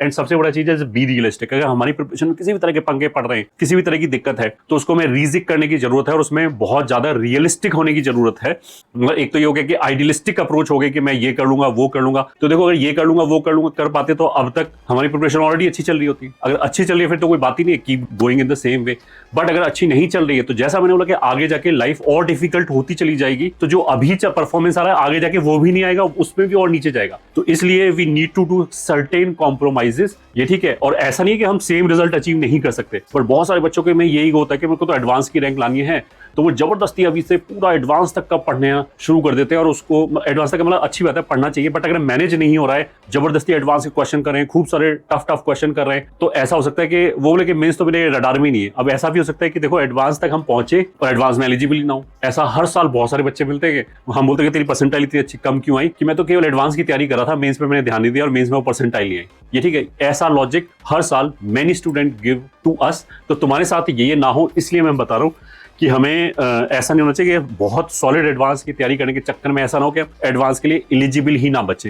And सबसे बड़ा चीज है बी रियलिस्टिक। अगर हमारी प्रिपरेशन में किसी भी तरह के पंगे पड़ रहे हैं, किसी भी तरह की दिक्कत है, तो उसको हमें रीजिक करने की जरूरत है और उसमें बहुत ज्यादा रियलिस्टिक होने की जरूरत है। एक तो ये हो गया कि आइडियलिस्टिक अप्रोच हो गया कि मैं ये कर लूंगा वो कर लूंगा। तो देखो अगर ये कर लूंगा वो कर लूंगा कर पाते तो अब तक हमारी प्रिपरेशन ऑलरेडी अच्छी चल रही होती। अगर अच्छी चल रही है फिर तो कोई बात ही नहीं है, keep going in the same way. But अगर अच्छी नहीं चल रही है तो जैसा मैंने बोला कि आगे जाके लाइफ और डिफिकल्ट होती चली जाएगी, तो जो अभी परफॉर्मेंस आ रहा है आगे जाके वो भी नहीं आएगा, उसमें भी और नीचे जाएगा। तो इसलिए we need to do certain compromises, ये ठीक है। और ऐसा नहीं है कि हम सेम रिजल्ट अचीव नहीं कर सकते, पर बहुत सारे बच्चों के में यही होता है कि मेरे को तो एडवांस की रैंक लानी है, तो वो जबरदस्ती अभी से पूरा एडवांस तक का पढ़ना शुरू कर देते हैं। और उसको एडवांस तक मतलब अच्छी बात है, पढ़ना चाहिए, बट अगर मैनेज नहीं हो रहा है, जबरदस्ती एडवांस के क्वेश्चन कर रहे हैं, खूब सारे टफ क्वेश्चन कर रहे हैं, तो ऐसा हो सकता है कि वो बोले कि मेंस तो मेरे रडार में नहीं है। अब ऐसा भी हो सकता है कि देखो एडवांस तक हम पहुंचे और एडवांस में एलिजिबल ही ना हो। ऐसा हर साल बहुत सारे बच्चे मिलते हैं कि हम बोलते हैं कि तेरी परसेंटाइल इतनी अच्छी कम क्यों आई, कि मैं तो केवल एडवांस की तैयारी कर रहा था, मेंस में मैंने ध्यान नहीं दिया और मेंस में वो परसेंटाइल नहीं आई। ये ठीक है, ऐसा लॉजिक हर साल many student give to us. तो तुम्हारे साथ ये ना हो इसलिए मैं बता रहा हूँ कि हमें ऐसा नहीं होना चाहिए कि बहुत सॉलिड एडवांस की तैयारी करने के चक्कर में ऐसा ना हो कि एडवांस के लिए एलिजिबल ही ना बचे।